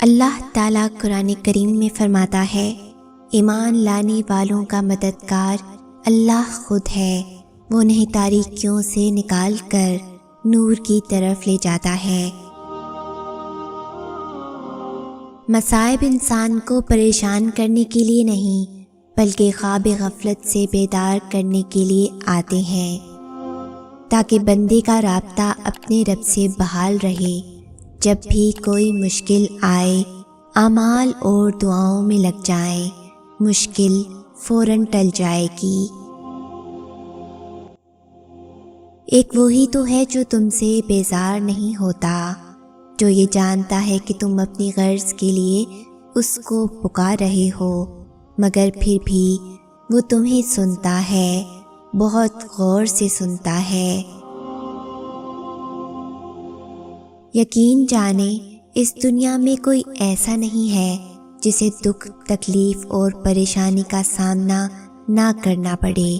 اللہ تعالیٰ قرآن کریم میں فرماتا ہے، ایمان لانے والوں کا مددگار اللہ خود ہے، وہ انہیں تاریکیوں سے نکال کر نور کی طرف لے جاتا ہے۔ مصائب انسان کو پریشان کرنے کے لیے نہیں بلکہ خواب غفلت سے بیدار کرنے کے لیے آتے ہیں، تاکہ بندے کا رابطہ اپنے رب سے بحال رہے۔ جب بھی کوئی مشکل آئے، اعمال اور دعاؤں میں لگ جائیں، مشکل فوراً ٹل جائے گی۔ ایک وہی تو ہے جو تم سے بیزار نہیں ہوتا، جو یہ جانتا ہے کہ تم اپنی غرض کے لیے اس کو پکار رہے ہو، مگر پھر بھی وہ تمہیں سنتا ہے، بہت غور سے سنتا ہے۔ یقین جانیں اس دنیا میں کوئی ایسا نہیں ہے جسے دکھ، تکلیف اور پریشانی کا سامنا نہ کرنا پڑے،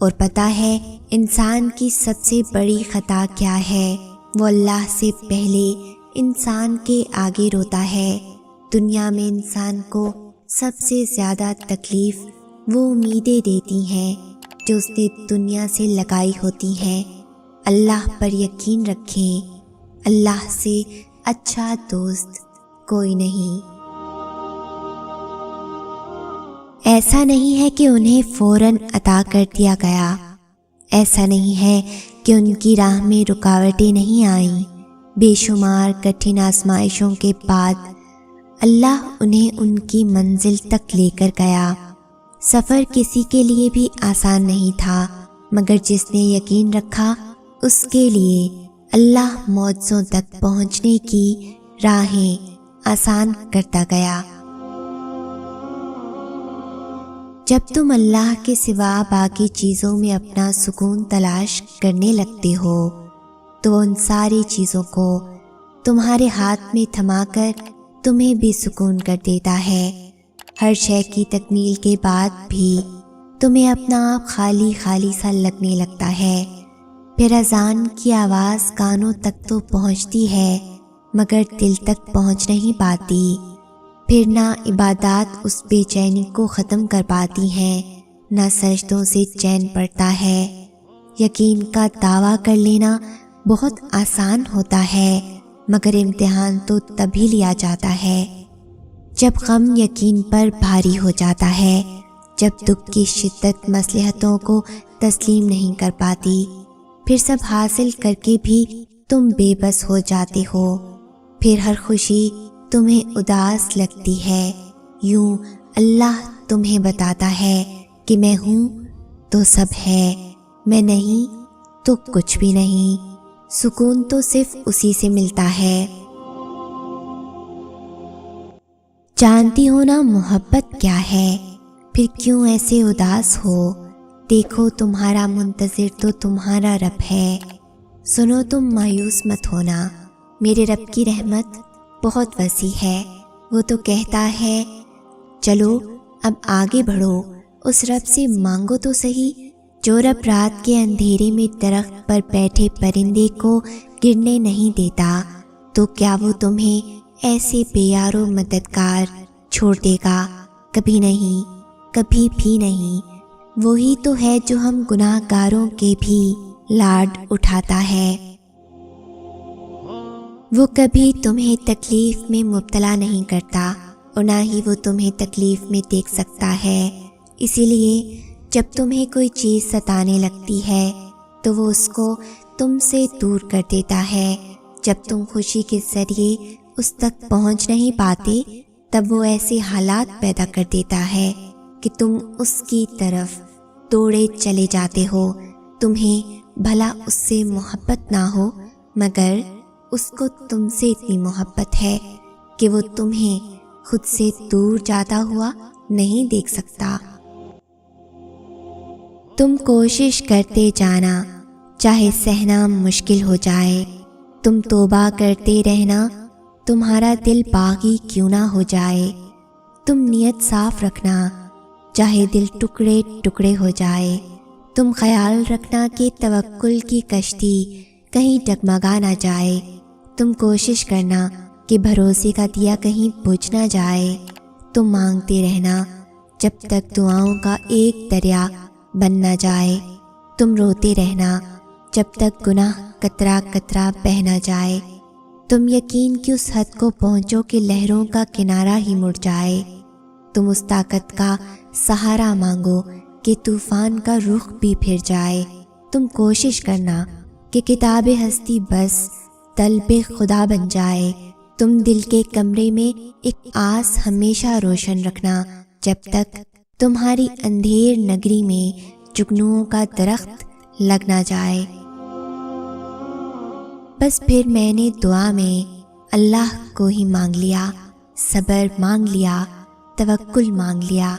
اور پتہ ہے انسان کی سب سے بڑی خطا کیا ہے؟ وہ اللہ سے پہلے انسان کے آگے روتا ہے۔ دنیا میں انسان کو سب سے زیادہ تکلیف وہ امیدیں دیتی ہیں جو اس نے دنیا سے لگائی ہوتی ہیں۔ اللہ پر یقین رکھیں، اللہ سے اچھا دوست کوئی نہیں۔ ایسا نہیں ہے کہ انہیں فوراً عطا کر دیا گیا، ایسا نہیں ہے کہ ان کی راہ میں رکاوٹیں نہیں آئیں۔ بے شمار کٹھن آزمائشوں کے بعد اللہ انہیں ان کی منزل تک لے کر گیا۔ سفر کسی کے لیے بھی آسان نہیں تھا، مگر جس نے یقین رکھا اس کے لیے اللہ معجزوں تک پہنچنے کی راہیں آسان کرتا گیا۔ جب تم اللہ کے سوا باقی چیزوں میں اپنا سکون تلاش کرنے لگتے ہو تو ان ساری چیزوں کو تمہارے ہاتھ میں تھما کر تمہیں بھی سکون کر دیتا ہے۔ ہر شے کی تکمیل کے بعد بھی تمہیں اپنا آپ خالی خالی سا لگنے لگتا ہے۔ پھر اذان کی آواز کانوں تک تو پہنچتی ہے مگر دل تک پہنچ نہیں پاتی۔ پھر نہ عبادات اس بے چینی کو ختم کر پاتی ہیں، نہ سجدوں سے چین پڑتا ہے۔ یقین کا دعویٰ کر لینا بہت آسان ہوتا ہے، مگر امتحان تو تبھی لیا جاتا ہے جب غم یقین پر بھاری ہو جاتا ہے، جب دکھ کی شدت مصلحتوں کو تسلیم نہیں کر پاتی۔ پھر سب حاصل کر کے بھی تم بے بس ہو جاتے ہو، پھر ہر خوشی تمہیں اداس لگتی ہے۔ یوں اللہ تمہیں بتاتا ہے کہ میں ہوں تو سب ہے، میں نہیں تو کچھ بھی نہیں۔ سکون تو صرف اسی سے ملتا ہے۔ جانتی ہو نا محبت کیا ہے، پھر کیوں ایسے اداس ہو؟ دیکھو تمہارا منتظر تو تمہارا رب ہے۔ سنو تم مایوس مت ہونا، میرے رب کی رحمت بہت وسیع ہے۔ وہ تو کہتا ہے چلو اب آگے بڑھو، اس رب سے مانگو تو صحیح جو رب رات کے اندھیرے میں درخت پر بیٹھے پرندے کو گرنے نہیں دیتا، تو کیا وہ تمہیں ایسے بے یار و مددگار چھوڑ دے گا؟ کبھی نہیں، کبھی بھی نہیں۔ وہی تو ہے جو ہم گناہ گاروں کے بھی لاڈ اٹھاتا ہے۔ وہ کبھی تمہیں تکلیف میں مبتلا نہیں کرتا اور نہ ہی وہ تمہیں تکلیف میں دیکھ سکتا ہے۔ اسی لیے جب تمہیں کوئی چیز ستانے لگتی ہے تو وہ اس کو تم سے دور کر دیتا ہے۔ جب تم خوشی کے ذریعے اس تک پہنچ نہیں پاتے تب وہ ایسے حالات پیدا کر دیتا ہے کہ تم اس کی طرف دوڑے چلے جاتے ہو۔ تمہیں بھلا اس سے محبت نہ ہو، مگر اس کو تم سے اتنی محبت ہے کہ وہ تمہیں خود سے دور جاتا ہوا نہیں دیکھ سکتا۔ تم کوشش کرتے جانا، چاہے سہنا مشکل ہو جائے۔ تم توبہ کرتے رہنا، تمہارا دل باغی کیوں نہ ہو جائے۔ تم نیت صاف رکھنا، چاہے دل ٹکڑے ٹکڑے ہو جائے۔ تم خیال رکھنا کہ توکل کی کشتی کہیں ڈگمگا نہ جائے۔ تم کوشش کرنا کہ بھروسے کا دیا کہیں بجھ نہ جائے۔ تم مانگتے رہنا جب تک دعاؤں کا ایک دریا بن نہ جائے۔ تم روتے رہنا جب تک گناہ قطرہ قطرہ بہہ نہ جائے۔ تم یقین کی اس حد کو پہنچو کہ لہروں کا کنارہ ہی مڑ جائے۔ تم اس طاقت کا سہارا مانگو کہ طوفان کا رخ بھی پھر جائے۔ تم کوشش کرنا کہ کتاب ہستی بس طلب خدا بن جائے۔ تم دل کے کمرے میں ایک آس ہمیشہ روشن رکھنا جب تک تمہاری اندھیر نگری میں جگنوؤں کا درخت لگ نہ جائے۔ بس پھر میں نے دعا میں اللہ کو ہی مانگ لیا، صبر مانگ لیا، توکل مانگ لیا۔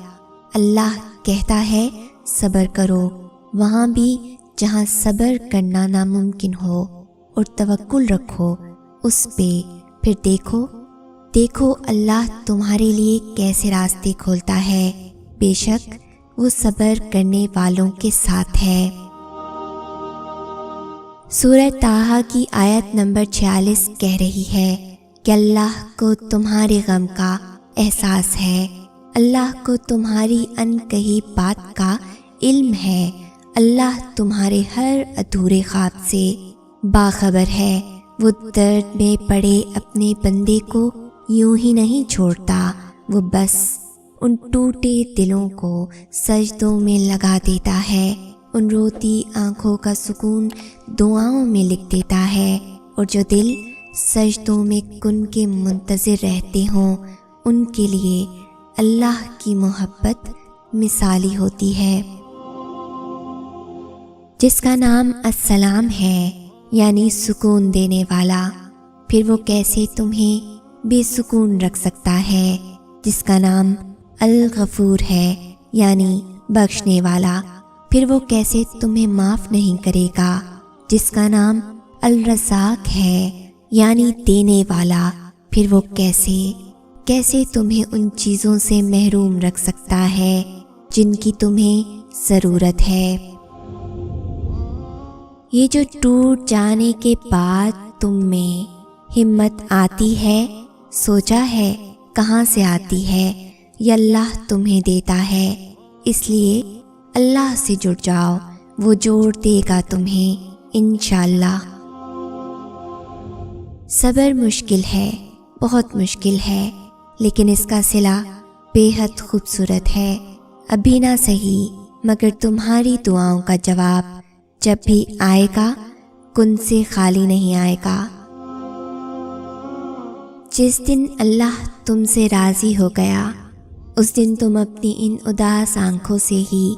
اللہ کہتا ہے صبر کرو وہاں بھی جہاں صبر کرنا ناممکن ہو، اور توکل رکھو اس پہ، پھر دیکھو اللہ تمہارے لیے کیسے راستے کھولتا ہے۔ بے شک وہ صبر کرنے والوں کے ساتھ ہے۔ سورہ طٰہٰ کی آیت نمبر 46 کہہ رہی ہے کہ اللہ کو تمہارے غم کا احساس ہے، اللہ کو تمہاری انکہی بات کا علم ہے، اللہ تمہارے ہر ادھورے خواب سے باخبر ہے۔ وہ درد میں پڑے اپنے بندے کو یوں ہی نہیں چھوڑتا، وہ بس ان ٹوٹے دلوں کو سجدوں میں لگا دیتا ہے، ان روتی آنکھوں کا سکون دعاؤں میں لکھ دیتا ہے، اور جو دل سجدوں میں کن کے منتظر رہتے ہوں ان کے لیے اللہ کی محبت مثالی ہوتی ہے۔ جس کا نام السلام ہے یعنی سکون دینے والا، پھر وہ کیسے تمہیں بے سکون رکھ سکتا ہے؟ جس کا نام الغفور ہے یعنی بخشنے والا، پھر وہ کیسے تمہیں معاف نہیں کرے گا؟ جس کا نام الرزاق ہے یعنی دینے والا، پھر وہ کیسے تمہیں ان چیزوں سے محروم رکھ سکتا ہے جن کی تمہیں ضرورت ہے؟ یہ جو ٹوٹ جانے کے بعد تم میں ہمت آتی ہے، سوچا ہے کہاں سے آتی ہے؟ یہ اللہ تمہیں دیتا ہے، اس لیے اللہ سے جڑ جاؤ، وہ جوڑ دے گا تمہیں انشاءاللہ۔ صبر مشکل ہے، بہت مشکل ہے، لیکن اس کا صلہ بے حد خوبصورت ہے۔ ابھی نہ صحیح مگر تمہاری دعاؤں کا جواب جب بھی آئے گا کن سے خالی نہیں آئے گا۔ جس دن اللہ تم سے راضی ہو گیا اس دن تم اپنی ان اداس آنکھوں سے ہی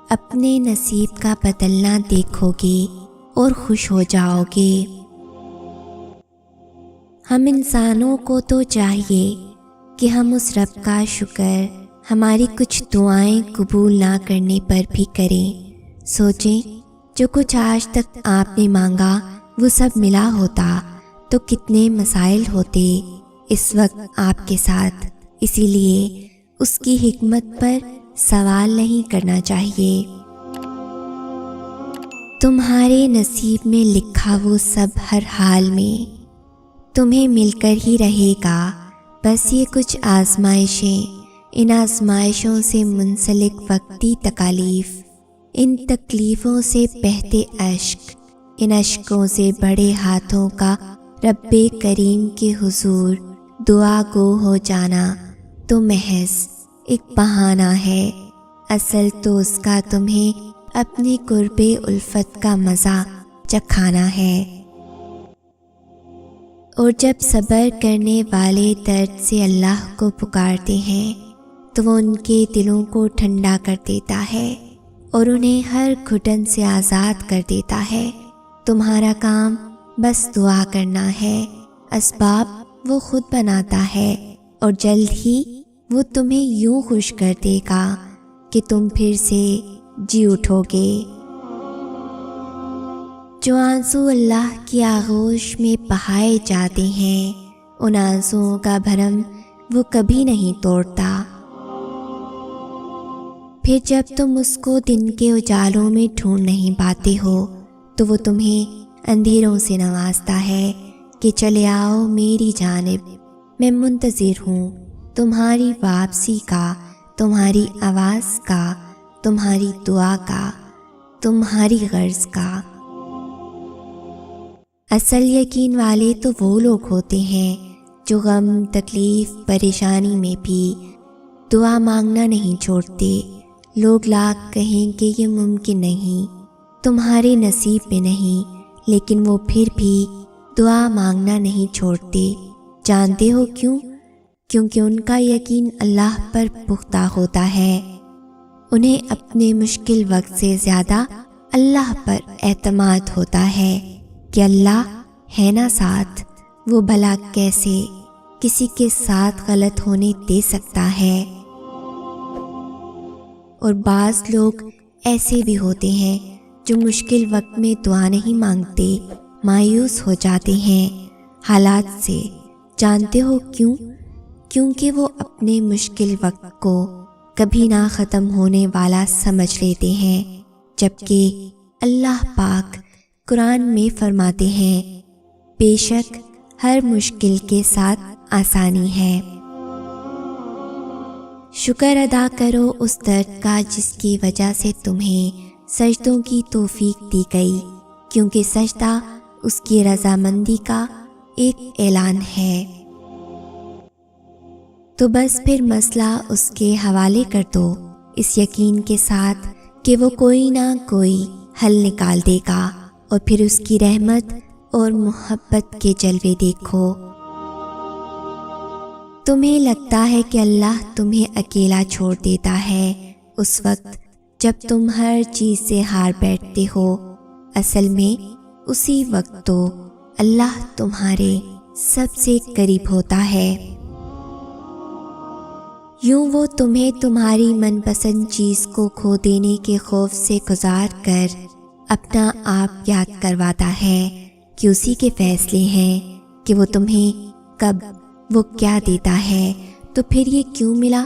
اپنے نصیب کا بدلنا دیکھو گے اور خوش ہو جاؤ گے۔ ہم انسانوں کو تو چاہیے کہ ہم اس رب کا شکر ہماری کچھ دعائیں قبول نہ کرنے پر بھی کریں۔ سوچیں جو کچھ آج تک آپ نے مانگا وہ سب ملا ہوتا تو کتنے مسائل ہوتے اس وقت آپ کے ساتھ۔ اسی لیے اس کی حکمت پر سوال نہیں کرنا چاہیے۔ تمہارے نصیب میں لکھا وہ سب ہر حال میں تمہیں مل کر ہی رہے گا، بس یہ کچھ آزمائشیں، ان آزمائشوں سے منسلک وقتی تکالیف، ان تکلیفوں سے بہتے اشک، ان اشکوں سے بڑے ہاتھوں کا رب کریم کے حضور دعا گو ہو جانا تو محض ایک بہانہ ہے، اصل تو اس کا تمہیں اپنی قرب الفت کا مزہ چکھانا ہے۔ اور جب صبر کرنے والے درد سے اللہ کو پکارتے ہیں تو وہ ان کے دلوں کو ٹھنڈا کر دیتا ہے اور انہیں ہر گھٹن سے آزاد کر دیتا ہے۔ تمہارا کام بس دعا کرنا ہے، اسباب وہ خود بناتا ہے، اور جلد ہی وہ تمہیں یوں خوش کر دے گا کہ تم پھر سے جی اٹھو گے۔ جو آنسو اللہ کی آغوش میں بہائے جاتے ہیں ان آنسوؤں کا بھرم وہ کبھی نہیں توڑتا۔ پھر جب تم اس کو دن کے اجالوں میں ڈھونڈ نہیں پاتے ہو تو وہ تمہیں اندھیروں سے نوازتا ہے کہ چلے آؤ میری جانب، میں منتظر ہوں تمہاری واپسی کا، تمہاری آواز کا، تمہاری دعا کا، تمہاری غرض کا۔ اصل یقین والے تو وہ لوگ ہوتے ہیں جو غم، تکلیف، پریشانی میں بھی دعا مانگنا نہیں چھوڑتے۔ لوگ لاکھ کہیں کہ یہ ممکن نہیں، تمہارے نصیب میں نہیں، لیکن وہ پھر بھی دعا مانگنا نہیں چھوڑتے۔ جانتے ہو کیوں؟ کیونکہ ان کا یقین اللہ پر پختہ ہوتا ہے۔ انہیں اپنے مشکل وقت سے زیادہ اللہ پر اعتماد ہوتا ہے کہ اللہ ہے نا ساتھ، وہ بھلا کیسے کسی کے ساتھ غلط ہونے دے سکتا ہے۔ اور بعض لوگ ایسے بھی ہوتے ہیں جو مشکل وقت میں دعا نہیں مانگتے، مایوس ہو جاتے ہیں حالات سے۔ جانتے ہو کیوں؟ کیونکہ وہ اپنے مشکل وقت کو کبھی نہ ختم ہونے والا سمجھ لیتے ہیں، جبکہ اللہ پاک قرآن میں فرماتے ہیں بے شک ہر مشکل کے ساتھ آسانی ہے۔ شکر ادا کرو اس درد کا جس کی وجہ سے تمہیں سجدوں کی توفیق دی گئی، کیونکہ سجدہ اس کی رضامندی کا ایک اعلان ہے۔ تو بس پھر مسئلہ اس کے حوالے کر دو، اس یقین کے ساتھ کہ وہ کوئی نہ کوئی حل نکال دے گا، اور پھر اس کی رحمت اور محبت کے جلوے دیکھو۔ تمہیں لگتا ہے کہ اللہ تمہیں اکیلا چھوڑ دیتا ہے اس وقت جب تم ہر چیز سے ہار بیٹھتے ہو، اصل میں اسی وقت تو اللہ تمہارے سب سے قریب ہوتا ہے۔ یوں وہ تمہیں تمہاری من پسند چیز کو کھو دینے کے خوف سے گزار کر اپنا آپ یاد کرواتا ہے کہ اسی کے فیصلے ہیں کہ وہ تمہیں کب وہ کیا دیتا ہے، تو پھر یہ کیوں ملا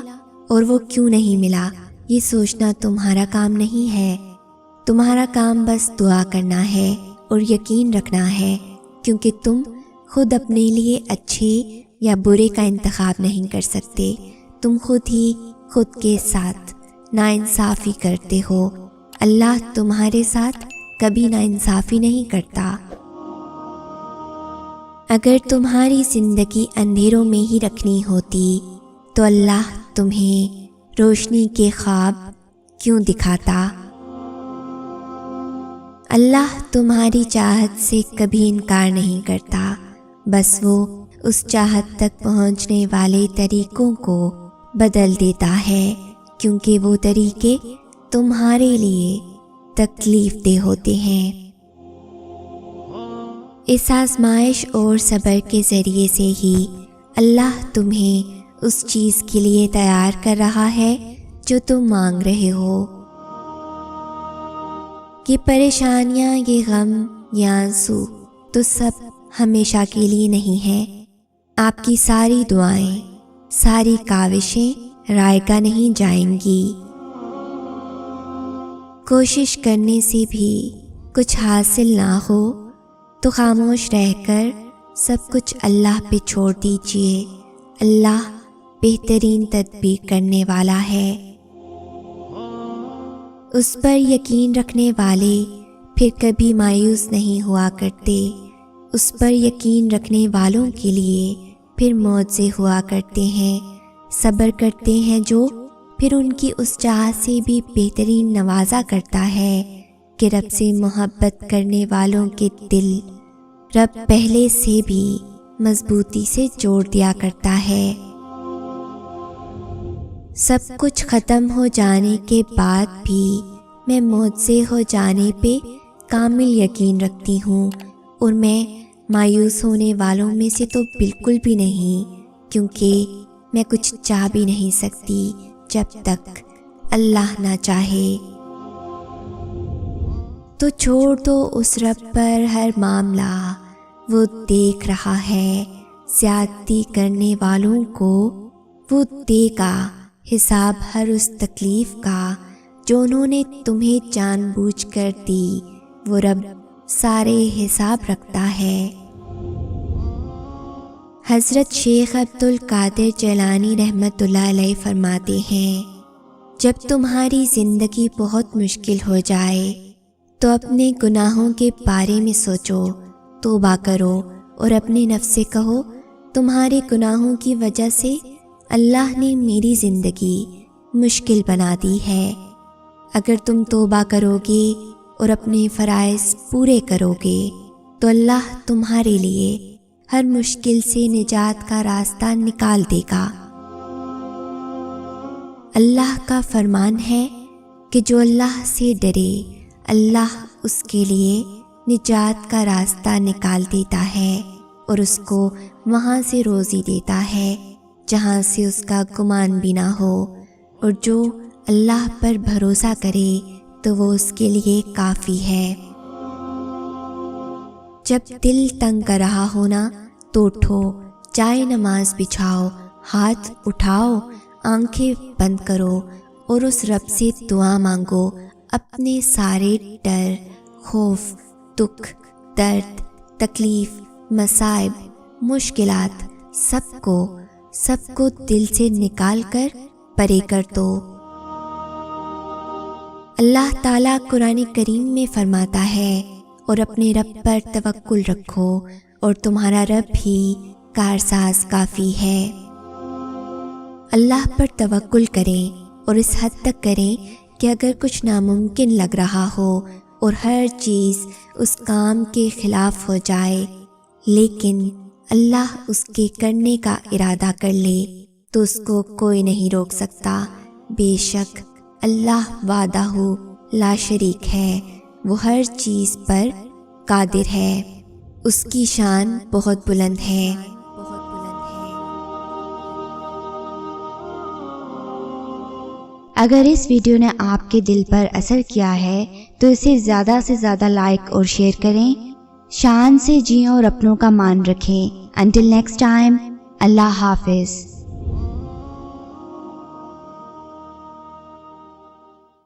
اور وہ کیوں نہیں ملا یہ سوچنا تمہارا کام نہیں ہے۔ تمہارا کام بس دعا کرنا ہے اور یقین رکھنا ہے، کیونکہ تم خود اپنے لیے اچھے یا برے کا انتخاب نہیں کر سکتے۔ تم خود ہی خود کے ساتھ ناانصافی کرتے ہو، اللہ تمہارے ساتھ کبھی ناانصافی نہیں کرتا۔ اگر تمہاری زندگی اندھیروں میں ہی رکھنی ہوتی تو اللہ تمہیں روشنی کے خواب کیوں دکھاتا؟ اللہ تمہاری چاہت سے کبھی انکار نہیں کرتا، بس وہ اس چاہت تک پہنچنے والے طریقوں کو بدل دیتا ہے، کیونکہ وہ طریقے تمہارے لیے تکلیف دہ ہوتے ہیں۔ اس آزمائش اور صبر کے ذریعے سے ہی اللہ تمہیں اس چیز کے لیے تیار کر رہا ہے جو تم مانگ رہے ہو۔ یہ پریشانیاں، یہ غم، یہ آنسو تو سب ہمیشہ کے لیے نہیں ہیں۔ آپ کی ساری دعائیں، ساری کاوشیں رائگاں نہیں جائیں گی۔ کوشش کرنے سے بھی کچھ حاصل نہ ہو تو خاموش رہ کر سب کچھ اللہ پہ چھوڑ دیجیے۔ اللہ بہترین تدبیر کرنے والا ہے۔ اس پر یقین رکھنے والے پھر کبھی مایوس نہیں ہوا کرتے۔ اس پر یقین رکھنے والوں کے لیے پھر معجزے ہوا کرتے ہیں۔ صبر کرتے ہیں جو پھر ان کی اس چاہت سے بھی بہترین نوازا کرتا ہے کہ رب سے محبت کرنے والوں کے دل رب پہلے سے بھی مضبوطی سے جوڑ دیا کرتا ہے۔ سب کچھ ختم ہو جانے کے بعد بھی میں معجزے ہو جانے پہ کامل یقین رکھتی ہوں، اور میں مایوس ہونے والوں میں سے تو بالکل بھی نہیں، کیونکہ میں کچھ چاہ بھی نہیں سکتی جب تک اللہ نہ چاہے۔ تو چھوڑ دو اس رب پر ہر معاملہ، وہ دیکھ رہا ہے۔ زیادتی کرنے والوں کو وہ دے گا حساب ہر اس تکلیف کا جو انہوں نے تمہیں جان بوجھ کر دی۔ وہ رب سارے حساب رکھتا ہے۔ حضرت شیخ عبد القادر جیلانی رحمۃ اللہ علیہ فرماتے ہیں، جب تمہاری زندگی بہت مشکل ہو جائے تو اپنے گناہوں کے بارے میں سوچو، توبہ کرو اور اپنے نفس سے کہو، تمہارے گناہوں کی وجہ سے اللہ نے میری زندگی مشکل بنا دی ہے۔ اگر تم توبہ کرو گے اور اپنے فرائض پورے کرو گے تو اللہ تمہارے لیے ہر مشکل سے نجات کا راستہ نکال دے گا۔ اللہ کا فرمان ہے کہ جو اللہ سے ڈرے اللہ اس کے لیے نجات کا راستہ نکال دیتا ہے اور اس کو وہاں سے روزی دیتا ہے جہاں سے اس کا گمان بھی نہ ہو، اور جو اللہ پر بھروسہ کرے تو وہ اس کے لیے کافی ہے۔ جب دل تنگ کر رہا ہو نا تو اٹھو، چائے نماز بچھاؤ، ہاتھ اٹھاؤ، آنکھیں بند کرو اور اس رب سے دعا مانگو، اپنے سارے ڈر، خوف، دکھ، درد، تکلیف، مصائب، مشکلات سب کو دل سے نکال کر پرے کر دو۔ اللہ تعالیٰ قرآن کریم میں فرماتا ہے، اور اپنے رب پر توکل رکھو اور تمہارا رب ہی کارساز کافی ہے۔ اللہ پر توکل کریں اور اس حد تک کریں کہ اگر کچھ ناممکن لگ رہا ہو اور ہر چیز اس کام کے خلاف ہو جائے، لیکن اللہ اس کے کرنے کا ارادہ کر لے تو اس کو کوئی نہیں روک سکتا۔ بے شک اللہ وحدہ لا شریک ہے، وہ ہر چیز پر قادر ہے، اس کی شان بہت بلند ہے۔ اگر اس ویڈیو نے آپ کے دل پر اثر کیا ہے تو اسے زیادہ سے زیادہ لائک اور شیئر کریں۔ شان سے جئیں اور اپنوں کا مان رکھیں۔ انٹل نیکسٹ ٹائم، اللہ حافظ۔